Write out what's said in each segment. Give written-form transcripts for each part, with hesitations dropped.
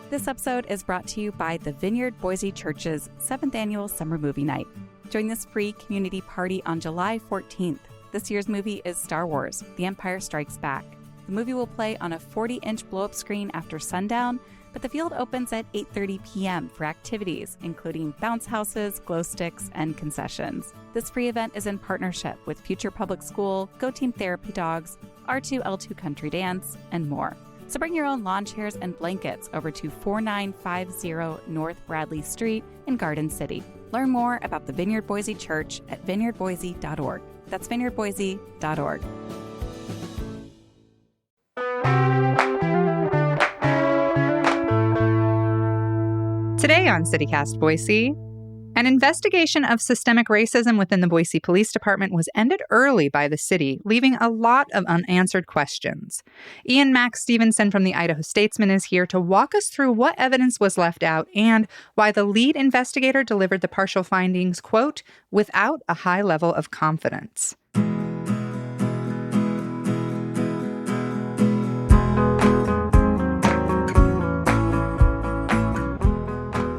This episode is brought to you by the Vineyard Boise Church's 7th Annual Summer Movie Night. Join this free community party on July 14th. This year's movie is Star Wars: The Empire Strikes Back. The movie will play on a 40-inch blow-up screen after sundown, but the field opens at 8:30 p.m. for activities, including bounce houses, glow sticks, and concessions. This free event is in partnership with Future Public School, Go Team Therapy Dogs, R2L2 Country Dance, and more. So bring your own lawn chairs and blankets over to 4950 North Bradley Street in Garden City. Learn more about the Vineyard Boise Church at vineyardboise.org. That's vineyardboise.org. Today on CityCast Boise, an investigation of systemic racism within the Boise Police Department was ended early by the city, leaving a lot of unanswered questions. Ian Max Stevenson from the Idaho Statesman is here to walk us through what evidence was left out and why the lead investigator delivered the partial findings, quote, without a high level of confidence.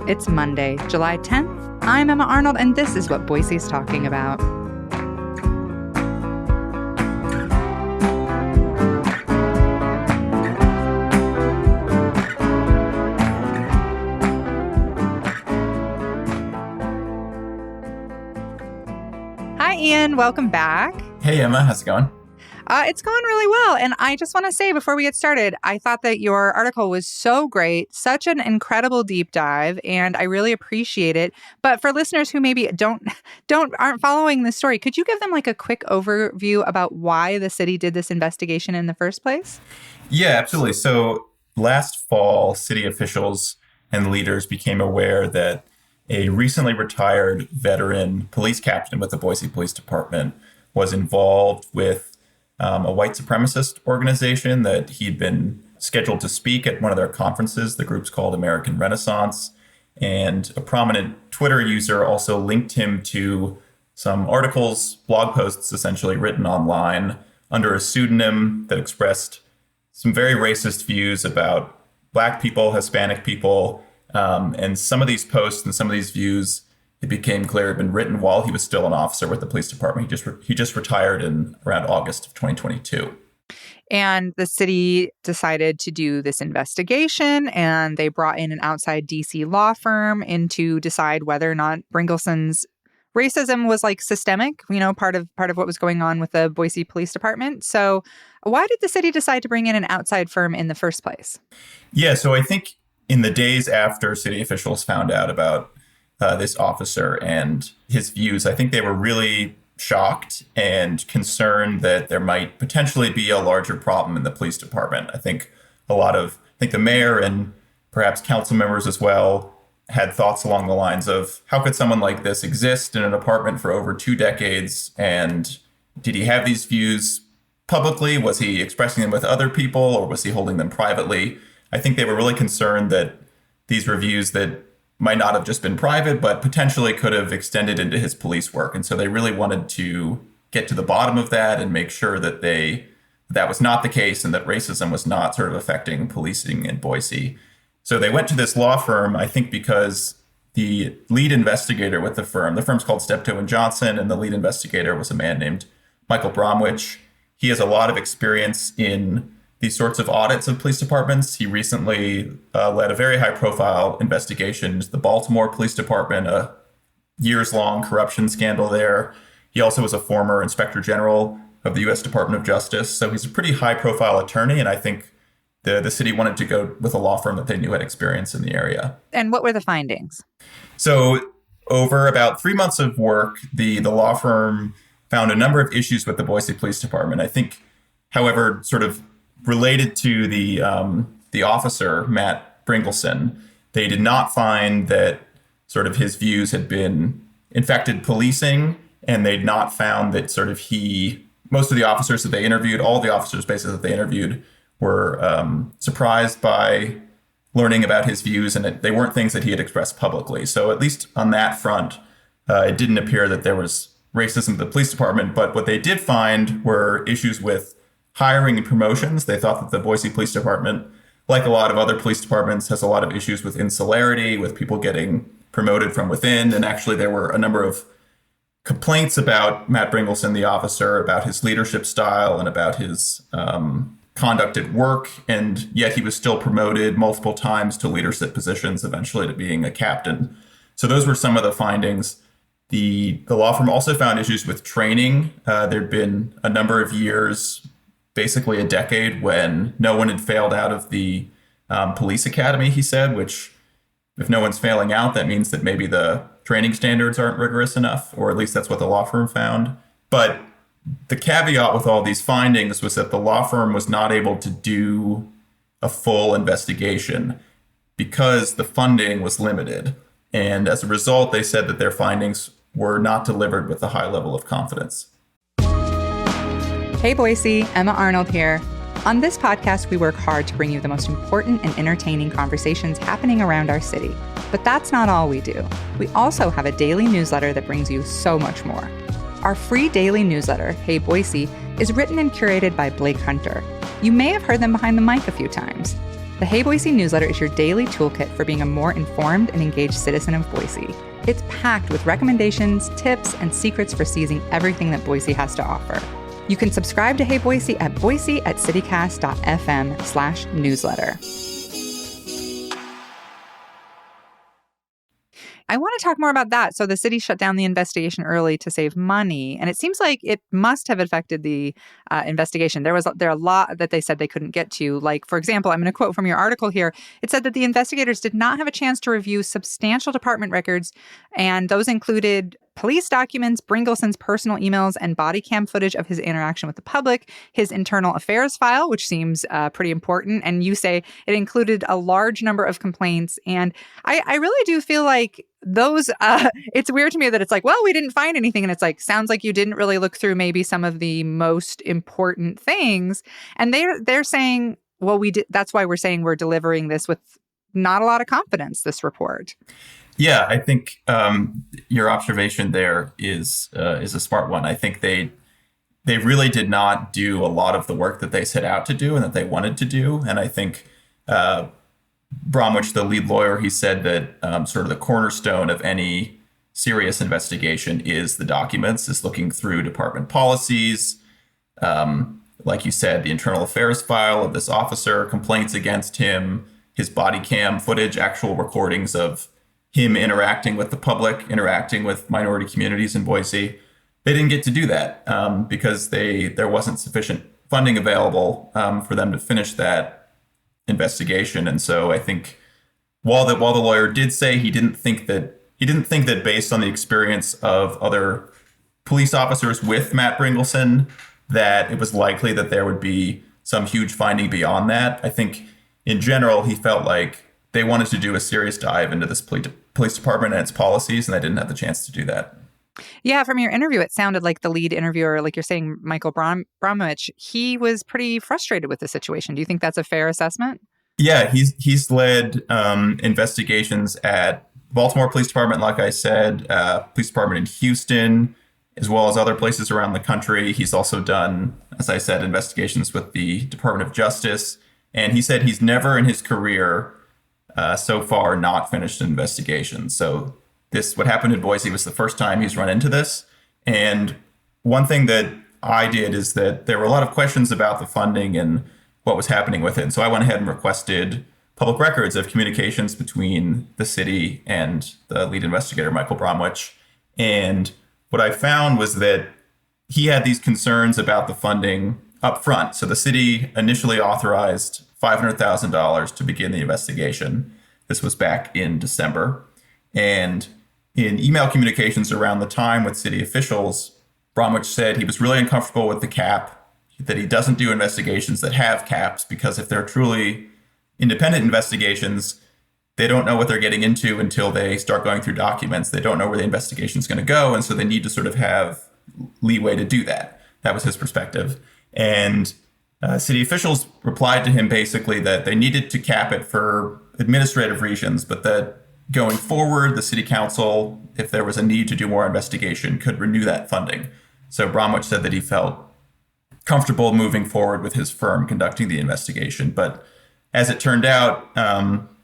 It's Monday, July 10th. I'm Emma Arnold, and this is what Boise's talking about. Hi, Ian. Welcome back. Hey, Emma. How's it going? It's going really well. And I just want to say before we get started, I thought that your article was so great, such an incredible deep dive, and I really appreciate it. But for listeners who maybe aren't following the story, could you give them like a quick overview about why the city did this investigation in the first place? Yeah, absolutely. So last fall, city officials and leaders became aware that a recently retired veteran police captain with the Boise Police Department was involved with a white supremacist organization that he'd been scheduled to speak at one of their conferences. The group's called American Renaissance. And a prominent Twitter user also linked him to some articles, blog posts essentially written online under a pseudonym that expressed some very racist views about Black people, Hispanic people. And some of these posts and some of these views, it became clear, had been written while he was still an officer with the police department. He just retired in around August of 2022. And the city decided to do this investigation, and they brought in an outside DC law firm in to decide whether or not Bringelson's racism was like systemic, part of what was going on with the Boise Police Department. So why did the city decide to bring in an outside firm in the first place? Yeah, so I think in the days after city officials found out about this officer and his views, I think they were really shocked and concerned that there might potentially be a larger problem in the police department. I think the mayor and perhaps council members as well had thoughts along the lines of, how could someone like this exist in an apartment for over 2 decades? And did he have these views publicly? Was he expressing them with other people, or was he holding them privately? I think they were really concerned that these reviews that might not have just been private, but potentially could have extended into his police work. And so they really wanted to get to the bottom of that and make sure that that was not the case and that racism was not sort of affecting policing in Boise. So they went to this law firm, I think because the lead investigator with the firm's called Steptoe & Johnson, and the lead investigator was a man named Michael Bromwich. He has a lot of experience in these sorts of audits of police departments. He recently led a very high-profile investigation into the Baltimore Police Department, a years-long corruption scandal there. He also was a former inspector general of the U.S. Department of Justice. So he's a pretty high-profile attorney, and I think the city wanted to go with a law firm that they knew had experience in the area. And what were the findings? So over about 3 months of work, the law firm found a number of issues with the Boise Police Department. I think, however, sort of related to the officer, Matt Bringelson, they did not find that sort of his views had been infected policing, and they'd not found that sort of most of the officers that they interviewed, all the officers basically that they interviewed, were surprised by learning about his views, and they weren't things that he had expressed publicly. So at least on that front, it didn't appear that there was racism in the police department. But what they did find were issues with hiring and promotions. They thought that the Boise Police Department like a lot of other police departments, has a lot of issues with insularity, with people getting promoted from within. And actually, there were a number of complaints about Matt Bringleson, the officer, about his leadership style and about his conduct at work. And yet he was still promoted multiple times to leadership positions, eventually to being a captain. So those were some of the findings. The law firm also found issues with training. There'd been a number of years, basically a decade, when no one had failed out of the police academy, he said, which if no one's failing out, that means that maybe the training standards aren't rigorous enough, or at least that's what the law firm found. But the caveat with all these findings was that the law firm was not able to do a full investigation because the funding was limited. And as a result, they said that their findings were not delivered with a high level of confidence. Hey Boise, Emma Arnold here. On this podcast, we work hard to bring you the most important and entertaining conversations happening around our city. But that's not all we do. We also have a daily newsletter that brings you so much more. Our free daily newsletter, Hey Boise, is written and curated by Blake Hunter. You may have heard them behind the mic a few times. The Hey Boise newsletter is your daily toolkit for being a more informed and engaged citizen of Boise. It's packed with recommendations, tips, and secrets for seizing everything that Boise has to offer. You can subscribe to Hey Boise at boise@citycast.fm/newsletter. I want to talk more about that. So the city shut down the investigation early to save money, and it seems like it must have affected the investigation. There are a lot that they said they couldn't get to. Like, for example, I'm going to quote from your article here. It said that the investigators did not have a chance to review substantial department records, and those included police documents, Bringleson's personal emails, and body cam footage of his interaction with the public, his internal affairs file, which seems pretty important. And you say it included a large number of complaints. And I really do feel like those, it's weird to me that it's like, well, we didn't find anything. And it's like, sounds like you didn't really look through maybe some of the most important things. And they're saying, well, we did. That's why we're saying we're delivering this with not a lot of confidence, this report. Yeah, I think your observation there is a smart one. I think they really did not do a lot of the work that they set out to do and that they wanted to do. And I think Bromwich, the lead lawyer, he said that sort of the cornerstone of any serious investigation is the documents, is looking through department policies. Like you said, the internal affairs file of this officer, complaints against him, his body cam footage, actual recordings of him interacting with the public, interacting with minority communities in Boise. They didn't get to do that because there wasn't sufficient funding available for them to finish that investigation. And so I think while the lawyer did say he didn't think that based on the experience of other police officers with Matt Bringleson, that it was likely that there would be some huge finding beyond that. I think in general, he felt like they wanted to do a serious dive into this police department and its policies, and they didn't have the chance to do that. Yeah, from your interview, it sounded like the lead interviewer, like you're saying, Michael Bromwich, he was pretty frustrated with the situation. Do you think that's a fair assessment? Yeah, he's led investigations at Baltimore Police Department, like I said, police department in Houston, as well as other places around the country. He's also done, as I said, investigations with the Department of Justice. And he said he's never in his career so far not finished an investigation. So what happened in Boise was the first time he's run into this. And one thing that I did is that there were a lot of questions about the funding and what was happening with it. And so I went ahead and requested public records of communications between the city and the lead investigator, Michael Bromwich. And what I found was that he had these concerns about the funding up front. So the city initially authorized $500,000 to begin the investigation. This was back in December. And in email communications around the time with city officials, Bromwich said he was really uncomfortable with the cap, that he doesn't do investigations that have caps, because if they're truly independent investigations, they don't know what they're getting into until they start going through documents. They don't know where the investigation is going to go. And so they need to sort of have leeway to do that. That was his perspective. And city officials replied to him basically that they needed to cap it for administrative reasons, but that going forward, the city council, if there was a need to do more investigation, could renew that funding. So Bromwich said that he felt comfortable moving forward with his firm conducting the investigation. But as it turned out,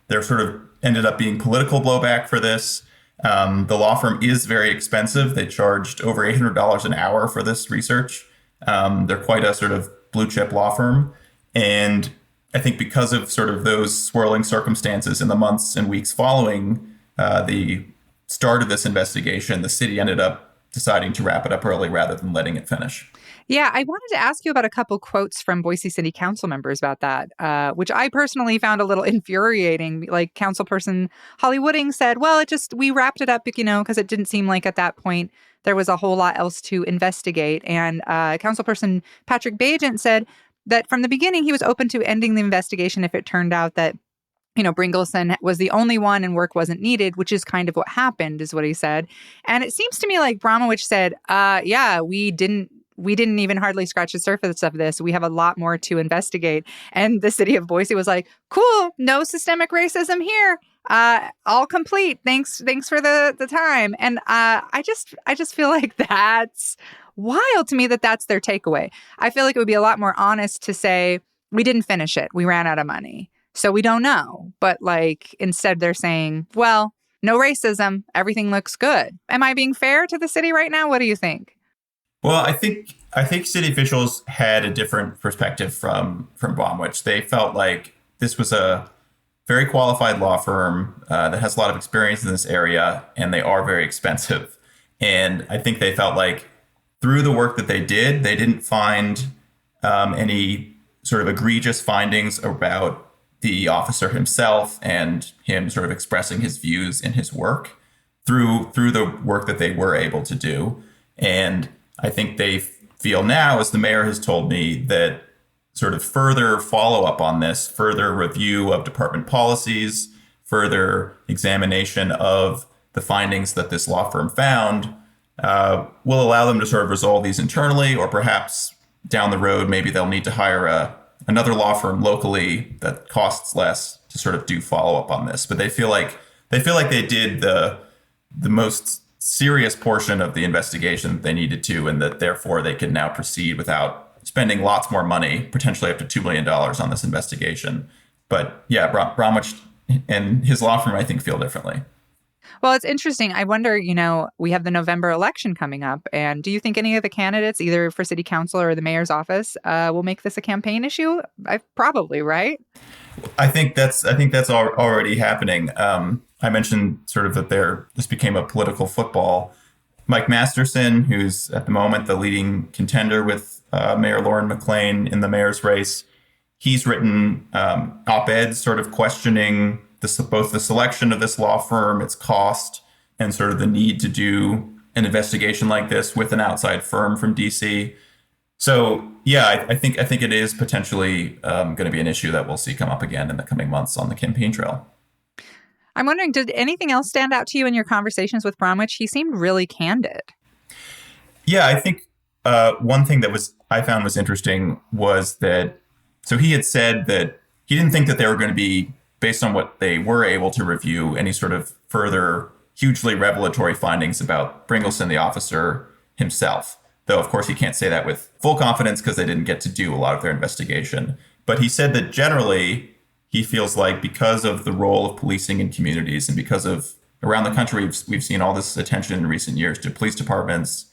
there sort of ended up being political blowback for this. The law firm is very expensive. They charged over $800 an hour for this research. They're quite a sort of blue chip law firm. And I think because of sort of those swirling circumstances in the months and weeks following the start of this investigation, the city ended up deciding to wrap it up early rather than letting it finish. Yeah, I wanted to ask you about a couple quotes from Boise City Council members about that, which I personally found a little infuriating. Like Councilperson Holly Wooding said, well, we wrapped it up, because it didn't seem like at that point there was a whole lot else to investigate. And Councilperson Patrick Bajent said that from the beginning, he was open to ending the investigation if it turned out that Bringleson was the only one and work wasn't needed, which is kind of what happened, is what he said. And it seems to me like Bromwich said, yeah, we didn't even hardly scratch the surface of this. We have a lot more to investigate. And the city of Boise was like, cool, no systemic racism here. All complete. Thanks for the time. And I just feel like that's wild to me that that's their takeaway. I feel like it would be a lot more honest to say, we didn't finish it. We ran out of money. So we don't know. But instead they're saying, well, no racism. Everything looks good. Am I being fair to the city right now? What do you think? Well, I think city officials had a different perspective from Bromwich. They felt like this was a very qualified law firm that has a lot of experience in this area, and they are very expensive. And I think they felt like through the work that they didn't find any sort of egregious findings about the officer himself and him sort of expressing his views in his work through the work that they were able to do. And I think they feel now, as the mayor has told me, that sort of further follow-up on this, further review of department policies, further examination of the findings that this law firm found will allow them to sort of resolve these internally, or perhaps down the road, maybe they'll need to hire another law firm locally that costs less to sort of do follow-up on this. But they feel like they did the most serious portion of the investigation they needed to, and that therefore they can now proceed without spending lots more money, potentially up to $2 million on this investigation. But yeah, Bromwich and his law firm, I think, feel differently. Well, it's interesting. I wonder, we have the November election coming up. And do you think any of the candidates, either for city council or the mayor's office, will make this a campaign issue? Probably, right? I think that's already happening. I mentioned sort of that this became a political football. Mike Masterson, who's at the moment the leading contender with Mayor Lauren McLean in the mayor's race, he's written op-eds sort of questioning both the selection of this law firm, its cost, and sort of the need to do an investigation like this with an outside firm from DC. So yeah, I think it is potentially going to be an issue that we'll see come up again in the coming months on the campaign trail. I'm wondering, did anything else stand out to you in your conversations with Bromwich? He seemed really candid. Yeah, I think one thing that I found was interesting was that, so he had said that he didn't think that they were going to be, based on what they were able to review, any sort of further hugely revelatory findings about Bringleson, the officer himself. Though, of course, he can't say that with full confidence because they didn't get to do a lot of their investigation. But he said that generally he feels like because of the role of policing in communities and because of around the country, we've seen all this attention in recent years to police departments,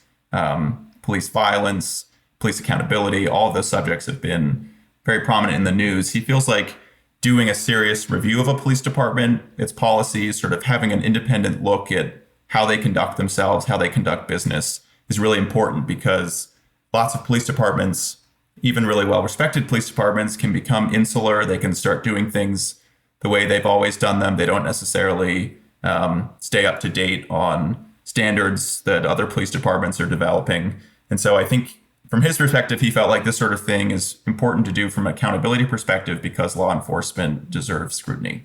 police violence, police accountability. All of those subjects have been very prominent in the news. He feels like doing a serious review of a police department, its policies, sort of having an independent look at how they conduct themselves, how they conduct business is really important, because lots of police departments, even really well-respected police departments, can become insular. They can start doing things the way they've always done them. They don't necessarily stay up to date on standards that other police departments are developing. And so I think from his perspective, he felt like this sort of thing is important to do from an accountability perspective because law enforcement deserves scrutiny.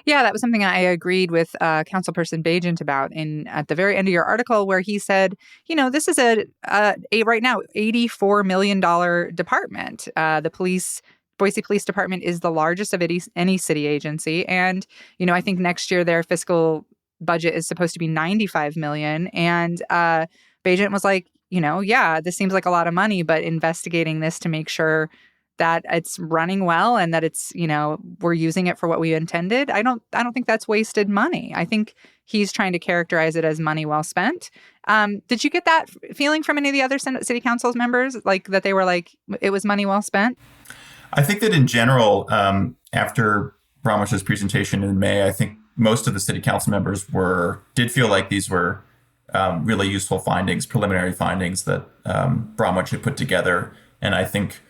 Yeah, that was something I agreed with Councilperson Bajent about at the very end of your article, where he said, this is a right now $84 million department. The Boise Police Department is the largest of any city agency. And, I think next year their fiscal budget is supposed to be $95 million. And Bajent was like, yeah, this seems like a lot of money, but investigating this to make sure that it's running well and that it's, we're using it for what we intended. I don't think that's wasted money. I think he's trying to characterize it as money well spent. Did you get that feeling from any of the other city council members, like that they were like, it was money well spent? I think that in general, after Bromwich's presentation in May, I think most of the city council members did feel like these were really useful findings, preliminary findings that Bromwich had put together. And I think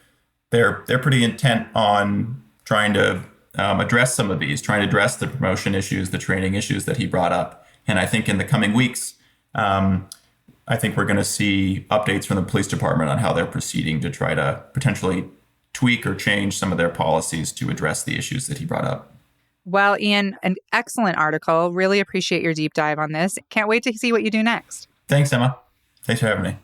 they're pretty intent on trying to address some of these, trying to address the promotion issues, the training issues that he brought up. And I think in the coming weeks, I think we're going to see updates from the police department on how they're proceeding to try to potentially tweak or change some of their policies to address the issues that he brought up. Well, Ian, an excellent article. Really appreciate your deep dive on this. Can't wait to see what you do next. Thanks, Emma. Thanks for having me.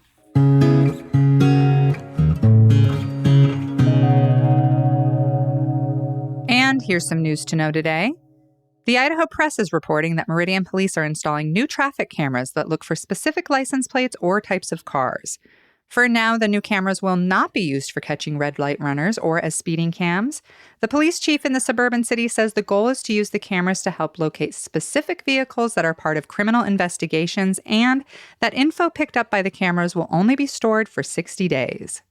And here's some news to know today. The Idaho Press is reporting that Meridian Police are installing new traffic cameras that look for specific license plates or types of cars. For now, the new cameras will not be used for catching red light runners or as speeding cams. The police chief in the suburban city says the goal is to use the cameras to help locate specific vehicles that are part of criminal investigations, and that info picked up by the cameras will only be stored for 60 days.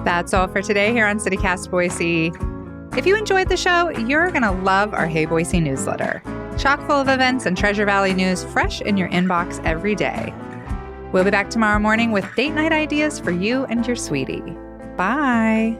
That's all for today here on CityCast Boise. If you enjoyed the show, you're going to love our Hey Boise newsletter. Chock full of events and Treasure Valley news fresh in your inbox every day. We'll be back tomorrow morning with date night ideas for you and your sweetie. Bye.